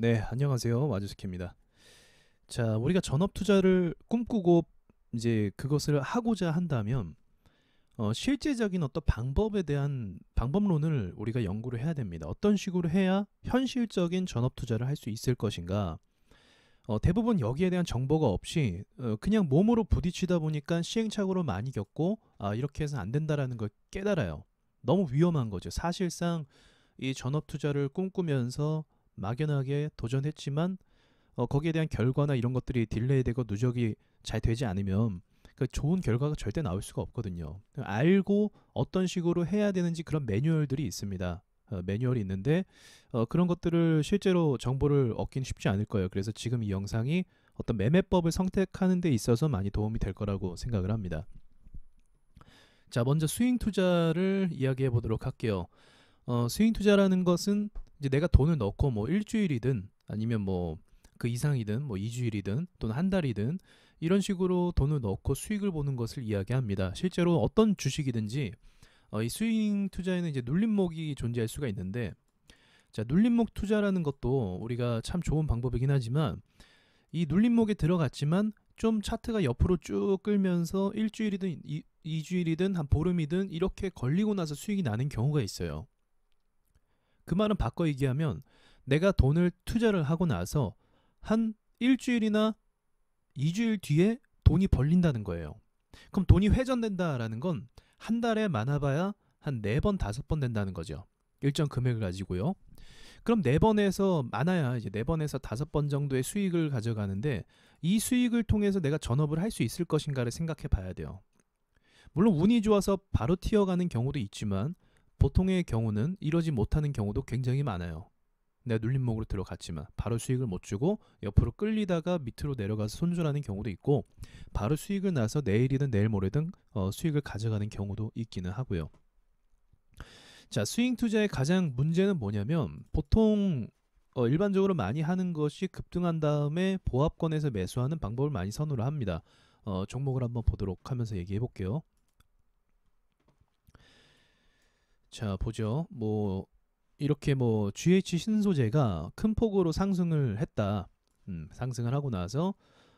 네, 안녕하세요. 마주스케입니다. 자, 우리가 전업 투자를 꿈꾸고 이제 그것을 하고자 한다면 실제적인 어떤 방법에 대한 방법론을 우리가 연구를 해야 됩니다. 어떤 식으로 해야 현실적인 전업 투자를 할 수 있을 것인가? 대부분 여기에 대한 정보가 없이 그냥 몸으로 부딪히다 보니까 시행착오를 많이 겪고 이렇게 해서 안 된다라는 걸 깨달아요. 너무 위험한 거죠. 사실상 이 전업 투자를 꿈꾸면서 막연하게 도전했지만 거기에 대한 결과나 이런 것들이 딜레이되고 누적이 잘 되지 않으면 그 좋은 결과가 절대 나올 수가 없거든요. 알고 어떤 식으로 해야 되는지 그런 매뉴얼들이 있습니다. 매뉴얼이 있는데 그런 것들을 실제로 정보를 얻기는 쉽지 않을 거예요. 그래서 지금 이 영상이 어떤 매매법을 선택하는 데 있어서 많이 도움이 될 거라고 생각을 합니다. 자, 먼저 스윙 투자를 이야기해 보도록 할게요. 스윙 투자라는 것은 이제 내가 돈을 넣고 뭐 일주일이든 아니면 뭐 그 이상이든 뭐 2주일이든 또는 한 달이든 이런 식으로 돈을 넣고 수익을 보는 것을 이야기합니다. 실제로 어떤 주식이든지 이 스윙 투자에는 이제 눌림목이 존재할 수가 있는데, 자, 눌림목 투자라는 것도 우리가 참 좋은 방법이긴 하지만 이 눌림목에 들어갔지만 좀 차트가 옆으로 쭉 끌면서 일주일이든 2주일이든 한 보름이든 이렇게 걸리고 나서 수익이 나는 경우가 있어요. 그 말은 바꿔 얘기하면 내가 돈을 투자를 하고 나서 한 일주일이나 2주일 뒤에 돈이 벌린다는 거예요. 그럼 돈이 회전된다라는 건 한 달에 많아봐야 한 4번, 5번 된다는 거죠. 일정 금액을 가지고요. 그럼 4번에서 많아야 이제 4번에서 5번 정도의 수익을 가져가는데 이 수익을 통해서 내가 전업을 할 수 있을 것인가를 생각해 봐야 돼요. 물론 운이 좋아서 바로 튀어가는 경우도 있지만 보통의 경우는 이러지 못하는 경우도 굉장히 많아요. 내가 눌림목으로 들어갔지만 바로 수익을 못 주고 옆으로 끌리다가 밑으로 내려가서 손절하는 경우도 있고 바로 수익을 나서 내일이든 내일 모레든 수익을 가져가는 경우도 있기는 하고요. 자, 스윙 투자의 가장 문제는 뭐냐면 보통 일반적으로 많이 하는 것이 급등한 다음에 보합권에서 매수하는 방법을 많이 선호를 합니다. 종목을 한번 보도록 하면서 얘기해 볼게요. 자, 보죠. 뭐 이렇게 뭐 GH 신소재가 큰 폭으로 상승을 했다. 상승을 하고 나서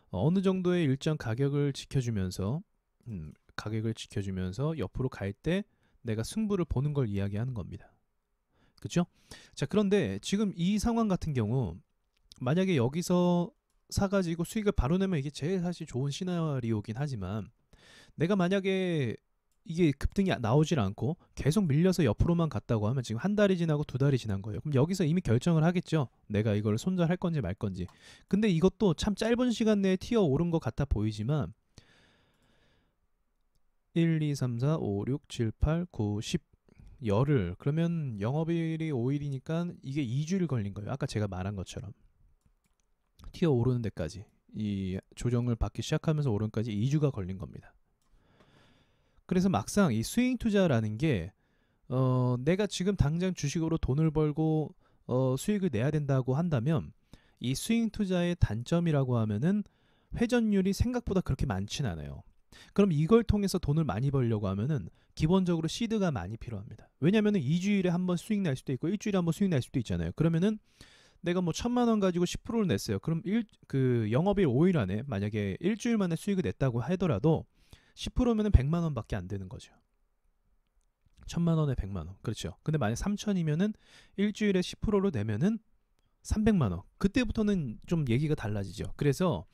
어느 정도의 일정 가격을 지켜주면서 옆으로 갈 때 내가 승부를 보는 걸 이야기하는 겁니다. 그렇죠? 자, 그런데 지금 이 상황 같은 경우 만약에 여기서 사가지고 수익을 바로 내면 이게 제일 사실 좋은 시나리오긴 하지만 내가 만약에 이게 급등이 나오질 않고 계속 밀려서 옆으로만 갔다고 하면 지금 한 달이 지나고 두 달이 지난 거예요. 그럼 여기서 이미 결정을 하겠죠. 내가 이걸 손절할 건지 말 건지. 근데 이것도 참 짧은 시간 내에 튀어 오른 것 같아 보이지만 1, 2, 3, 4, 5, 6, 7, 8, 9, 10 열흘 그러면 영업일이 5일이니까 이게 2주일 걸린 거예요. 아까 제가 말한 것처럼 튀어 오르는 데까지 이 조정을 받기 시작하면서 오른까지 2주가 걸린 겁니다. 그래서 막상 이 스윙 투자라는 게 내가 지금 당장 주식으로 돈을 벌고 수익을 내야 된다고 한다면 이 스윙 투자의 단점이라고 하면은 회전율이 생각보다 그렇게 많진 않아요. 그럼 이걸 통해서 돈을 많이 벌려고 하면은 기본적으로 시드가 많이 필요합니다. 왜냐면은 2주일에 한 번 수익 날 수도 있고 일주일에 한 번 수익 날 수도 있잖아요. 그러면은 내가 뭐 1,000만 원 가지고 10%를 냈어요. 그럼 그 영업일 5일 안에 만약에 일주일 만에 수익을 냈다고 하더라도 10%면은 100만 원밖에 안 되는 거죠. 1,000만 원에 100만 원. 그렇죠. 근데 만약 3,000이면은 일주일에 10%로 내면은 300만 원. 그때부터는 좀 얘기가 달라지죠. 그래서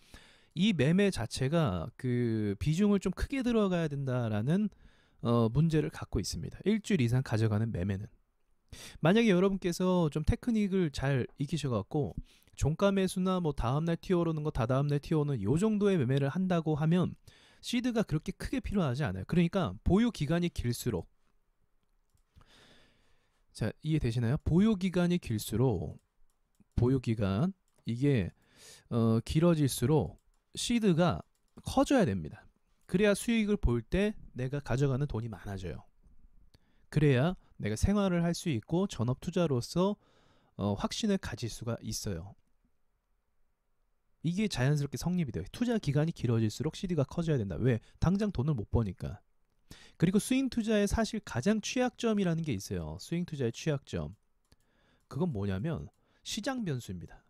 이 매매 자체가 그 비중을 좀 크게 들어가야 된다라는 문제를 갖고 있습니다. 일주일 이상 가져가는 매매는. 만약에 여러분께서 좀 테크닉을 잘 익히셔갖고 종가 매수나 뭐 다음날 튀어오르는 거 다다음날 튀어오르는 요 정도의 매매를 한다고 하면 시드가 그렇게 크게 필요하지 않아요. 그러니까 보유 기간이 길수록, 자, 이해되시나요? 보유 기간이 길수록 보유 기간 이게 길어질수록 시드가 커져야 됩니다. 그래야 수익을 볼 때 내가 가져가는 돈이 많아져요. 그래야 내가 생활을 할 수 있고 전업 투자로서 확신을 가질 수가 있어요. 이게 자연스럽게 성립이 돼요. 투자 기간이 길어질수록 CD가 커져야 된다. 왜? 당장 돈을 못 버니까. 그리고 스윙 투자의 사실 가장 취약점이라는 게 있어요. 스윙 투자의 취약점. 그건 뭐냐면 시장 변수입니다.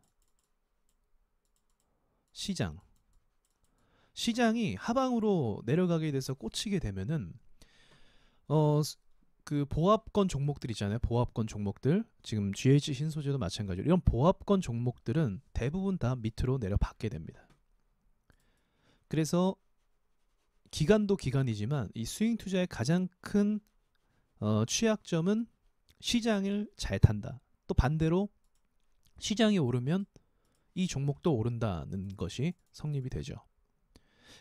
시장. 시장이 하방으로 내려가게 돼서 꽂히게 되면은 그 보합권 종목들 있잖아요. 보합권 종목들. 지금 GH 신소재도 마찬가지로 이런 보합권 종목들은 대부분 다 밑으로 내려받게 됩니다. 그래서 기간도 기간이지만 이 스윙 투자의 가장 큰 취약점은 시장을 잘 탄다. 또 반대로 시장이 오르면 이 종목도 오른다는 것이 성립이 되죠.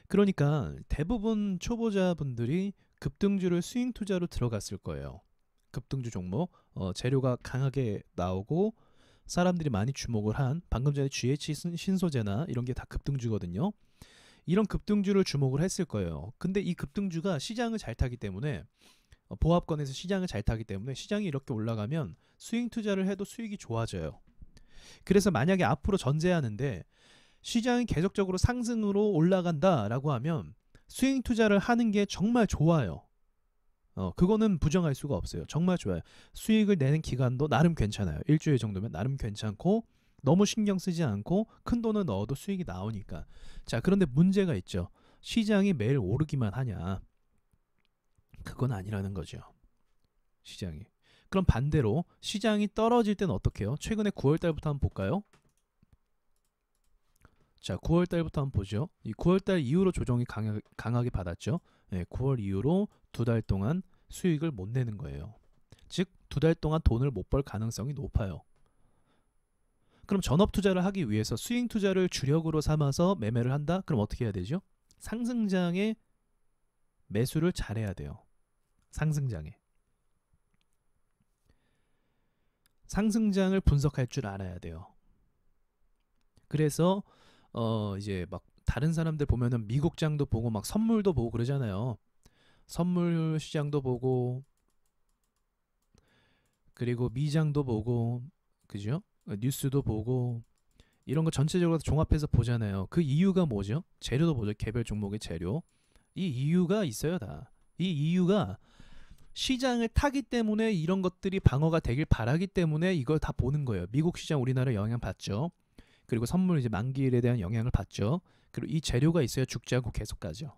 그러니까 대부분 초보자분들이 급등주를 스윙 투자로 들어갔을 거예요. 급등주 종목, 재료가 강하게 나오고 사람들이 많이 주목을 한 방금 전에 GH 신소재나 이런 게 다 급등주거든요. 이런 급등주를 주목을 했을 거예요. 근데 이 급등주가 시장을 잘 타기 때문에 보합권에서 시장을 잘 타기 때문에 시장이 이렇게 올라가면 스윙 투자를 해도 수익이 좋아져요. 그래서 만약에 앞으로 전제하는데 시장이 계속적으로 상승으로 올라간다라고 하면 스윙 투자를 하는 게 정말 좋아요. 그거는 부정할 수가 없어요. 정말 좋아요. 수익을 내는 기간도 나름 괜찮아요. 일주일 정도면 나름 괜찮고 너무 신경 쓰지 않고 큰 돈을 넣어도 수익이 나오니까. 자, 그런데 문제가 있죠. 시장이 매일 오르기만 하냐. 그건 아니라는 거죠. 시장이. 그럼 반대로 시장이 떨어질 때는 어떻게 해요? 최근에 9월달부터 한번 볼까요? 자, 9월달부터 한번 보죠. 이 9월달 이후로 조정이 강하게 받았죠. 네, 9월 이후로 2달 동안 수익을 못 내는 거예요. 즉 2달 동안 돈을 못 벌 가능성이 높아요. 그럼 전업 투자를 하기 위해서 스윙 투자를 주력으로 삼아서 매매를 한다? 그럼 어떻게 해야 되죠? 상승장에 매수를 잘해야 돼요. 상승장에. 상승장을 분석할 줄 알아야 돼요. 그래서 이제 막 다른 사람들 보면은 미국장도 보고 막 선물도 보고 그러잖아요. 선물 시장도 보고 그리고 미장도 보고 그죠? 뉴스도 보고 이런 거 전체적으로 종합해서 보잖아요. 그 이유가 뭐죠? 재료도 보죠. 개별 종목의 재료. 이 이유가 있어요, 다. 이 이유가 시장을 타기 때문에 이런 것들이 방어가 되길 바라기 때문에 이걸 다 보는 거예요. 미국 시장 우리나라 영향 받죠. 그리고 선물 이제 만기일에 대한 영향을 받죠. 그리고 이 재료가 있어야 죽지 않고 계속 가죠.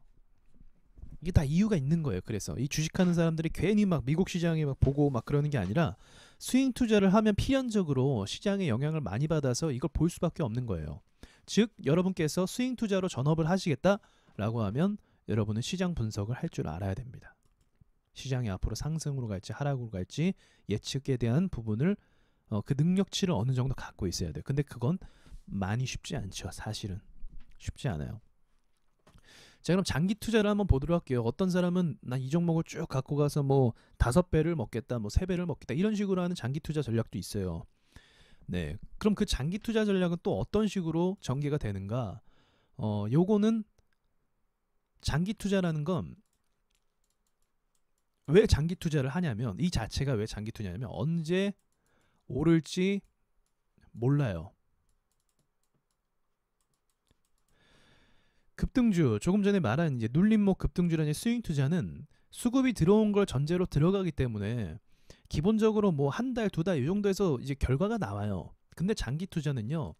이게 다 이유가 있는 거예요. 그래서 이 주식하는 사람들이 괜히 막 미국 시장에 막 보고 막 그러는 게 아니라 스윙 투자를 하면 필연적으로 시장의 영향을 많이 받아서 이걸 볼 수밖에 없는 거예요. 즉 여러분께서 스윙 투자로 전업을 하시겠다라고 하면 여러분은 시장 분석을 할 줄 알아야 됩니다. 시장이 앞으로 상승으로 갈지 하락으로 갈지 예측에 대한 부분을 그 능력치를 어느 정도 갖고 있어야 돼요. 근데 그건 많이 쉽지 않죠. 사실은 쉽지 않아요. 자, 그럼 장기 투자를 한번 보도록 할게요. 어떤 사람은 나 이 종목을 쭉 갖고 가서 뭐 5배를 먹겠다, 뭐 3배를 먹겠다 이런 식으로 하는 장기 투자 전략도 있어요. 네, 그럼 그 장기 투자 전략은 또 어떤 식으로 전개가 되는가? 요거는 장기 투자라는 건 왜 장기 투자를 하냐면 이 자체가 왜 장기 투자냐면 언제 오를지 몰라요. 급등주 조금 전에 말한 이제 눌림목 급등주라는 스윙 투자는 수급이 들어온 걸 전제로 들어가기 때문에 기본적으로 뭐 한 달, 2달 이 정도에서 이제 결과가 나와요. 근데 장기 투자는요.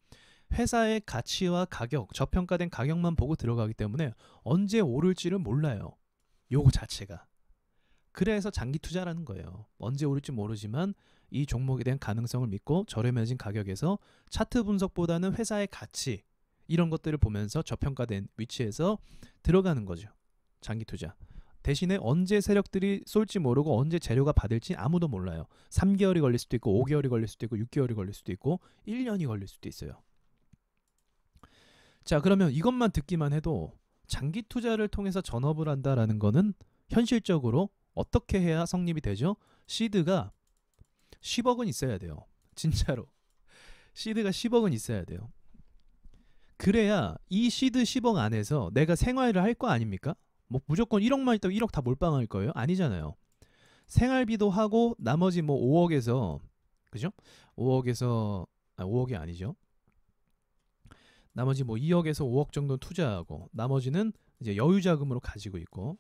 회사의 가치와 가격, 저평가된 가격만 보고 들어가기 때문에 언제 오를지를 몰라요. 요거 자체가. 그래서 장기 투자라는 거예요. 언제 오를지 모르지만 이 종목에 대한 가능성을 믿고 저렴해진 가격에서 차트 분석보다는 회사의 가치 이런 것들을 보면서 저평가된 위치에서 들어가는 거죠. 장기 투자. 대신에 언제 세력들이 쏠지 모르고 언제 재료가 받을지 아무도 몰라요. 3개월이 걸릴 수도 있고 5개월이 걸릴 수도 있고 6개월이 걸릴 수도 있고 1년이 걸릴 수도 있어요. 자, 그러면 이것만 듣기만 해도 장기 투자를 통해서 전업을 한다라는 거는 현실적으로 어떻게 해야 성립이 되죠? 시드가 10억은 있어야 돼요. 진짜로. 시드가 10억은 있어야 돼요. 그래야 이 시드 10억 안에서 내가 생활을 할 거 아닙니까? 뭐 무조건 1억만 있다고 1억 다 몰빵할 거예요? 아니잖아요. 생활비도 하고 나머지 뭐 5억에서 그죠? 5억에서 5억이 아니죠. 나머지 뭐 2억에서 5억 정도 투자하고 나머지는 이제 여유 자금으로 가지고 있고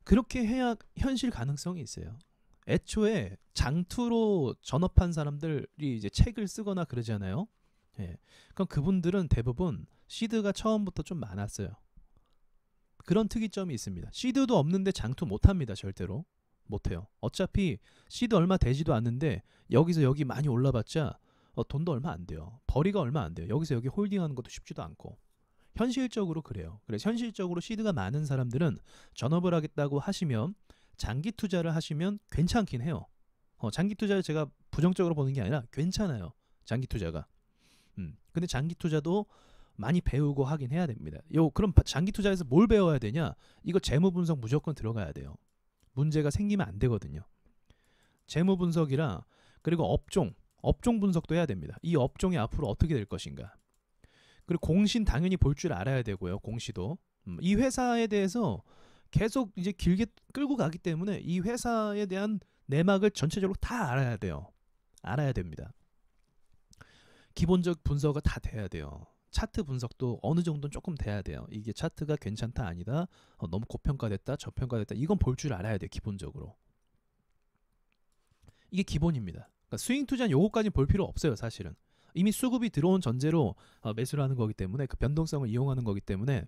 그렇게 해야 현실 가능성이 있어요. 애초에 장투로 전업한 사람들이 이제 책을 쓰거나 그러잖아요. 예. 그럼 그분들은 대부분 시드가 처음부터 좀 많았어요. 그런 특이점이 있습니다. 시드도 없는데 장투 못합니다. 절대로 못해요. 어차피 시드 얼마 되지도 않는데 여기서 여기 많이 올라봤자 돈도 얼마 안 돼요. 벌이가 얼마 안 돼요. 여기서 여기 홀딩하는 것도 쉽지도 않고. 현실적으로 그래요. 그래서 현실적으로 시드가 많은 사람들은 전업을 하겠다고 하시면 장기 투자를 하시면 괜찮긴 해요. 장기 투자를 제가 부정적으로 보는 게 아니라 괜찮아요. 장기 투자가. 근데 장기 투자도 많이 배우고 하긴 해야 됩니다. 그럼 장기 투자에서 뭘 배워야 되냐? 이거 재무 분석 무조건 들어가야 돼요. 문제가 생기면 안 되거든요. 재무 분석이랑 그리고 업종 분석도 해야 됩니다. 이 업종이 앞으로 어떻게 될 것인가. 그리고 공시는 당연히 볼 줄 알아야 되고요. 공시도. 이 회사에 대해서 계속 이제 길게 끌고 가기 때문에 이 회사에 대한 내막을 전체적으로 다 알아야 돼요. 알아야 됩니다. 기본적 분석은 다 돼야 돼요. 차트 분석도 어느 정도는 조금 돼야 돼요. 이게 차트가 괜찮다 아니다. 너무 고평가됐다 저평가됐다. 이건 볼 줄 알아야 돼요. 기본적으로. 이게 기본입니다. 그러니까 스윙 투자는 요거까지 볼 필요 없어요. 사실은. 이미 수급이 들어온 전제로 매수를 하는 거기 때문에 그 변동성을 이용하는 거기 때문에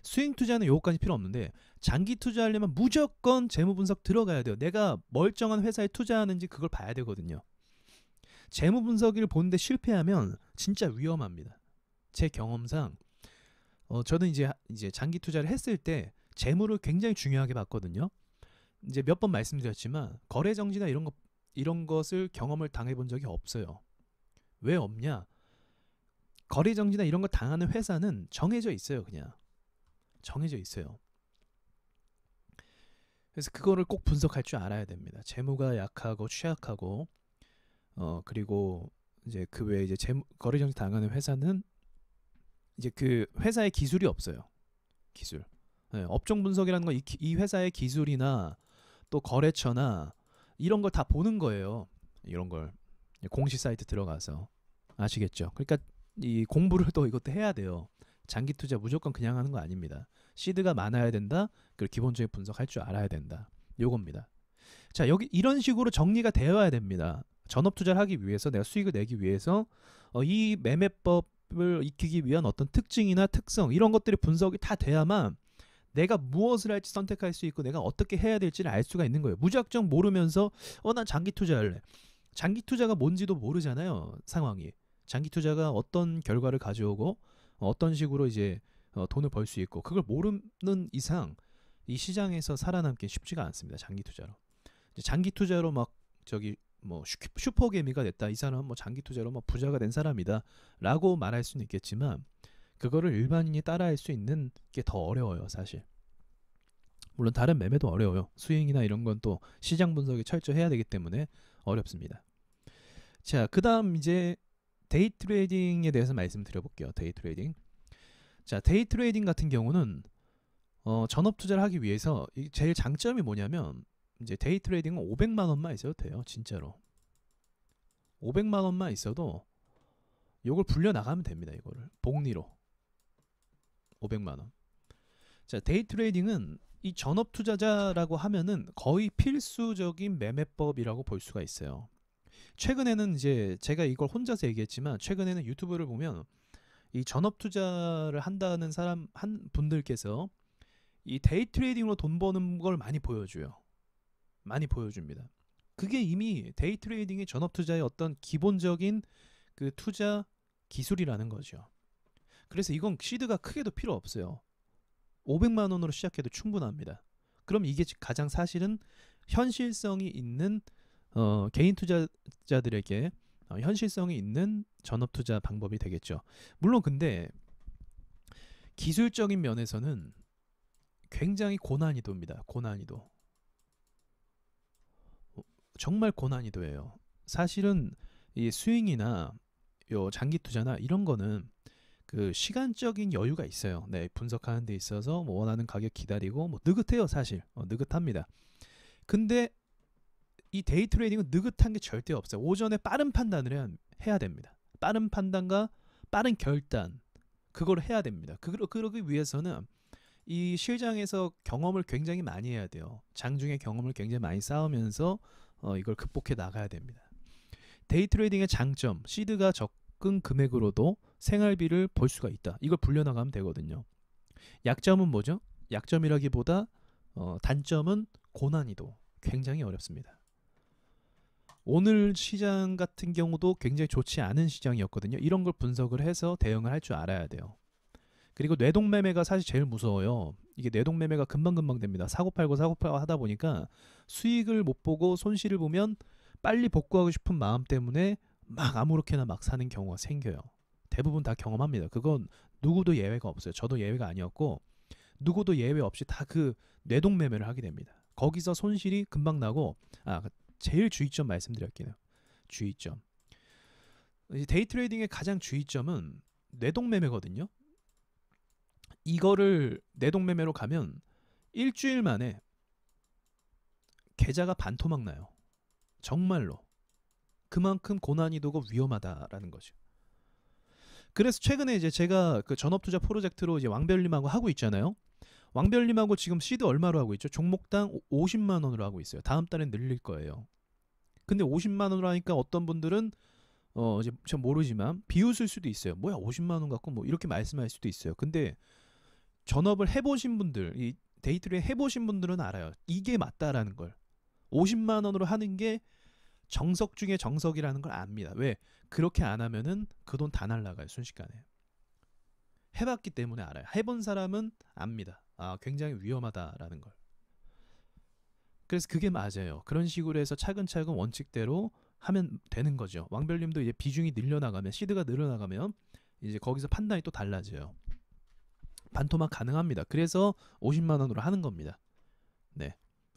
스윙 투자는 요거까지 필요 없는데 장기 투자하려면 무조건 재무 분석 들어가야 돼요. 내가 멀쩡한 회사에 투자하는지 그걸 봐야 되거든요. 재무 분석을 보는데 실패하면 진짜 위험합니다. 제 경험상 저는 이제 장기 투자를 했을 때 재무를 굉장히 중요하게 봤거든요. 이제 몇 번 말씀드렸지만 거래 정지나 이런 것을 경험을 당해본 적이 없어요. 왜 없냐? 거래 정지나 이런 거 당하는 회사는 정해져 있어요. 그냥 정해져 있어요. 그래서 그거를 꼭 분석할 줄 알아야 됩니다. 재무가 약하고 취약하고 그리고 이제 그 외에 이제 거래 정지 당하는 회사는 이제 그 회사의 기술이 없어요. 기술. 네, 업종 분석이라는 건 이 회사의 기술이나 또 거래처나 이런 걸 다 보는 거예요. 이런 걸 공시 사이트 들어가서 아시겠죠? 그러니까 이 공부를 또 이것도 해야 돼요. 장기 투자 무조건 그냥 하는 거 아닙니다. 시드가 많아야 된다. 그리고 기본적인 분석할 줄 알아야 된다. 요겁니다. 자, 여기 이런 식으로 정리가 되어야 됩니다. 전업 투자를 하기 위해서 내가 수익을 내기 위해서 이 매매법을 익히기 위한 어떤 특징이나 특성 이런 것들이 분석이 다 돼야만 내가 무엇을 할지 선택할 수 있고 내가 어떻게 해야 될지를 알 수가 있는 거예요. 무작정 모르면서 난 장기 투자할래. 장기 투자가 뭔지도 모르잖아요. 상황이. 장기 투자가 어떤 결과를 가져오고 어떤 식으로 이제 돈을 벌 수 있고 그걸 모르는 이상 이 시장에서 살아남기 쉽지가 않습니다. 장기 투자로. 장기 투자로 막 뭐 슈퍼개미가 됐다. 이 사람은 뭐 장기 투자로 뭐 부자가 된 사람이다라고 말할 수는 있겠지만 그거를 일반인이 따라할 수 있는 게 더 어려워요, 사실. 물론 다른 매매도 어려워요. 스윙이나 이런 건 또 시장 분석이 철저해야 되기 때문에 어렵습니다. 자, 그다음 이제 데이 트레이딩에 대해서 말씀드려볼게요. 데이 트레이딩. 자, 데이 트레이딩 같은 경우는 전업 투자를 하기 위해서 제일 장점이 뭐냐면 이제 데이 트레이딩은 500만 원만 있어도 돼요. 진짜로. 500만 원만 있어도 요걸 불려 나가면 됩니다. 이거를 복리로 500만 원. 자, 데이 트레이딩은 이 전업 투자자라고 하면은 거의 필수적인 매매법이라고 볼 수가 있어요. 최근에는 이제 제가 이걸 혼자서 얘기했지만 최근에는 유튜브를 보면 이 전업 투자를 한다는 분들께서 이 데이 트레이딩으로 돈 버는 걸 많이 보여줘요. 많이 보여줍니다. 그게 이미 데이 트레이딩이 전업 투자의 어떤 기본적인 그 투자 기술이라는 거죠. 그래서 이건 시드가 크게도 필요 없어요. 500만 원으로 시작해도 충분합니다. 그럼 이게 가장 사실은 현실성이 있는 개인 투자자들에게 현실성이 있는 전업 투자 방법이 되겠죠. 물론 근데 기술적인 면에서는 굉장히 고난이도입니다. 고난이도. 정말 고난이도예요. 사실은 이 스윙이나 요 장기 투자나 이런 거는 그 시간적인 여유가 있어요. 네, 분석하는 데 있어서 뭐 원하는 가격 기다리고 뭐 느긋해요, 사실. 느긋합니다. 근데 이 데이 트레이딩은 느긋한 게 절대 없어요. 오전에 빠른 판단을 해야 됩니다. 빠른 판단과 빠른 결단 그걸 해야 됩니다. 그러기 위해서는 이 시장에서 경험을 굉장히 많이 해야 돼요. 장중에 경험을 굉장히 많이 쌓으면서 이걸 극복해 나가야 됩니다. 데이 트레이딩의 장점, 시드가 섞은 금액으로도 생활비를 벌 수가 있다. 이걸 불려나가면 되거든요. 약점은 뭐죠? 약점이라기보다 단점은 고난이도. 굉장히 어렵습니다. 오늘 시장 같은 경우도 굉장히 좋지 않은 시장이었거든요. 이런 걸 분석을 해서 대응을 할 줄 알아야 돼요. 그리고 뇌동매매가 사실 제일 무서워요. 이게 뇌동매매가 금방금방 됩니다. 사고팔고 하다 보니까 수익을 못 보고 손실을 보면 빨리 복구하고 싶은 마음 때문에 막 아무렇게나 막 사는 경우가 생겨요. 대부분 다 경험합니다. 그건 누구도 예외가 없어요. 저도 예외가 아니었고 누구도 예외 없이 다 그 뇌동매매를 하게 됩니다. 거기서 손실이 금방 나고 제일 주의점 말씀드릴게요. 주의점. 데이 트레이딩의 가장 주의점은 뇌동매매거든요. 이거를 뇌동매매로 가면 일주일 만에 계좌가 반토막 나요. 정말로. 그만큼 고난이도가 위험하다라는 거죠. 그래서 최근에 이제 제가 그 전업투자 프로젝트로 이제 왕별님하고 하고 있잖아요. 왕별님하고 지금 시드 얼마로 하고 있죠? 종목당 50만 원으로 하고 있어요. 다음 달엔 늘릴 거예요. 근데 50만 원으로 하니까 어떤 분들은 이제 전 모르지만 비웃을 수도 있어요. 뭐야 50만 원 갖고 뭐 이렇게 말씀할 수도 있어요. 근데 전업을 해보신 분들, 이 데이트레이딩 해보신 분들은 알아요. 이게 맞다라는 걸. 50만 원으로 하는 게 정석 중에 정석이라는 걸 압니다. 왜? 그렇게 안 하면은 그 돈 다 날라가요. 순식간에. 해봤기 때문에 알아요. 해본 사람은 압니다. 굉장히 위험하다라는 걸. 그래서 그게 맞아요. 그런 식으로 해서 차근차근 원칙대로 하면 되는 거죠. 왕별님도 이제 비중이 늘려나가면, 시드가 늘어나가면 이제 거기서 판단이 또 달라져요. 반토막 가능합니다. 그래서 50만 원으로 하는 겁니다. 네,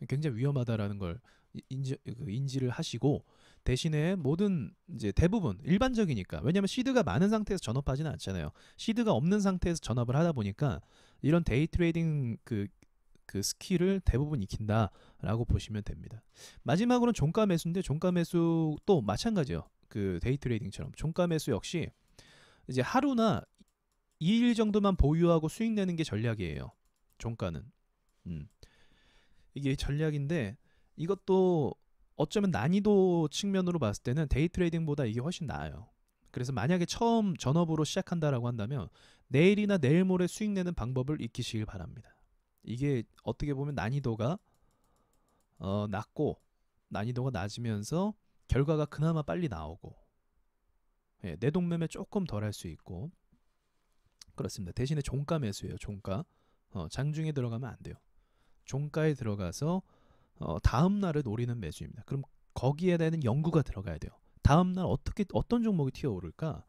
굉장히 위험하다라는 걸 인지를 하시고, 대신에 모든 이제 대부분 일반적이니까, 왜냐하면 시드가 많은 상태에서 전업하지는 않잖아요. 시드가 없는 상태에서 전업을 하다 보니까 이런 데이 트레이딩 그 스킬을 대부분 익힌다라고 보시면 됩니다. 마지막으로는 종가 매수인데, 종가 매수도 마찬가지예요. 그 데이 트레이딩처럼 종가 매수 역시 이제 하루나 2일 정도만 보유하고 수익 내는 게 전략이에요. 종가는. 이게 전략인데, 이것도 어쩌면 난이도 측면으로 봤을 때는 데이 트레이딩보다 이게 훨씬 나아요. 그래서 만약에 처음 전업으로 시작한다라고 한다면 내일이나 내일 모레 수익 내는 방법을 익히시길 바랍니다. 이게 어떻게 보면 난이도가 낮고, 난이도가 낮으면서 결과가 그나마 빨리 나오고, 내동매매 조금 덜 할 수 있고, 그렇습니다. 대신에 종가 매수예요. 종가. 장중에 들어가면 안 돼요. 종가에 들어가서 다음 날을 노리는 매수입니다. 그럼 거기에 대한 연구가 들어가야 돼요. 다음 날 어떤 종목이 튀어오를까?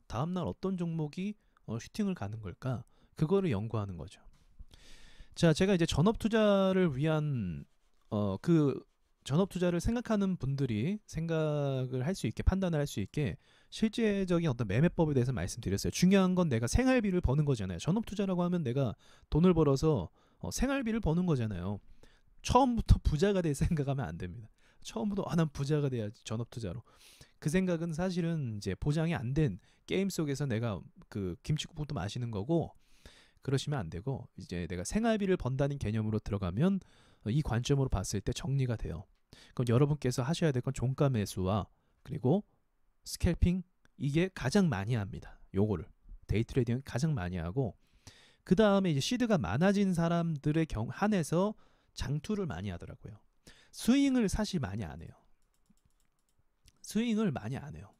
다음 날 어떤 종목이 슈팅을 가는 걸까? 그거를 연구하는 거죠. 자, 제가 이제 전업 투자를 위한 그 전업 투자를 생각하는 분들이 생각을 할 수 있게, 판단을 할 수 있게 실제적인 어떤 매매법에 대해서 말씀드렸어요. 중요한 건 내가 생활비를 버는 거잖아요. 전업 투자라고 하면 내가 돈을 벌어서 생활비를 버는 거잖아요. 처음부터 부자가 될 생각하면 안 됩니다. 처음부터 난 부자가 돼야지 전업 투자로. 그 생각은 사실은 이제 보장이 안 된 게임 속에서 내가 그 김치국부터 마시는 거고, 그러시면 안 되고, 이제 내가 생활비를 번다는 개념으로 들어가면 이 관점으로 봤을 때 정리가 돼요. 그럼 여러분께서 하셔야 될 건 종가 매수와 그리고 스캘핑, 이게 가장 많이 합니다. 요거를 데이 트레이딩은 가장 많이 하고, 그 다음에 이제 시드가 많아진 사람들의 한해서 장투를 많이 하더라고요. 스윙을 사실 많이 안 해요. 스윙을 많이 안 해요.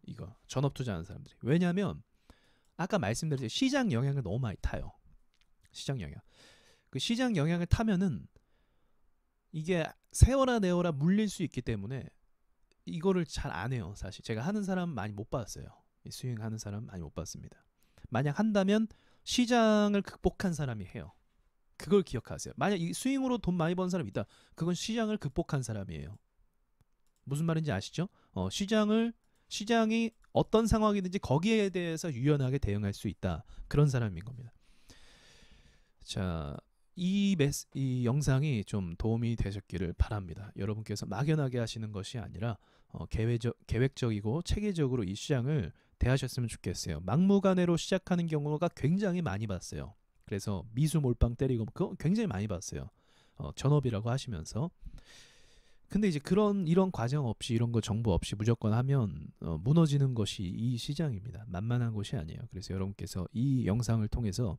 이거 전업 투자하는 사람들이. 왜냐하면 아까 말씀드렸듯이 시장 영향을 너무 많이 타요. 시장 영향. 그 시장 영향을 타면은 이게 세워라 내워라 물릴 수 있기 때문에 이거를 잘 안 해요. 사실 제가 하는 사람 많이 못 봤어요. 스윙하는 사람 많이 못 봤습니다. 만약 한다면 시장을 극복한 사람이 해요. 그걸 기억하세요. 만약 이 스윙으로 돈 많이 번 사람이 있다, 그건 시장을 극복한 사람이에요. 무슨 말인지 아시죠? 시장이 어떤 상황이든지 거기에 대해서 유연하게 대응할 수 있다, 그런 사람인 겁니다. 자, 이 영상이 좀 도움이 되셨기를 바랍니다. 여러분께서 막연하게 하시는 것이 아니라 계획적이고 체계적으로 이 시장을 대하셨으면 좋겠어요. 막무가내로 시작하는 경우가 굉장히 많이 봤어요. 그래서 미수 몰빵 때리고 그거 굉장히 많이 봤어요. 전업이라고 하시면서. 근데 이제 그런 이런 과정 없이 이런 거 정보 없이 무조건 하면 무너지는 것이 이 시장입니다. 만만한 것이 아니에요. 그래서 여러분께서 이 영상을 통해서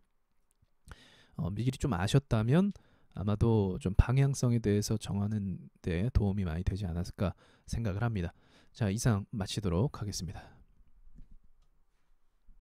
미리 좀 아셨다면 아마도 좀 방향성에 대해서 정하는 데 도움이 많이 되지 않았을까 생각을 합니다. 자, 이상 마치도록 하겠습니다.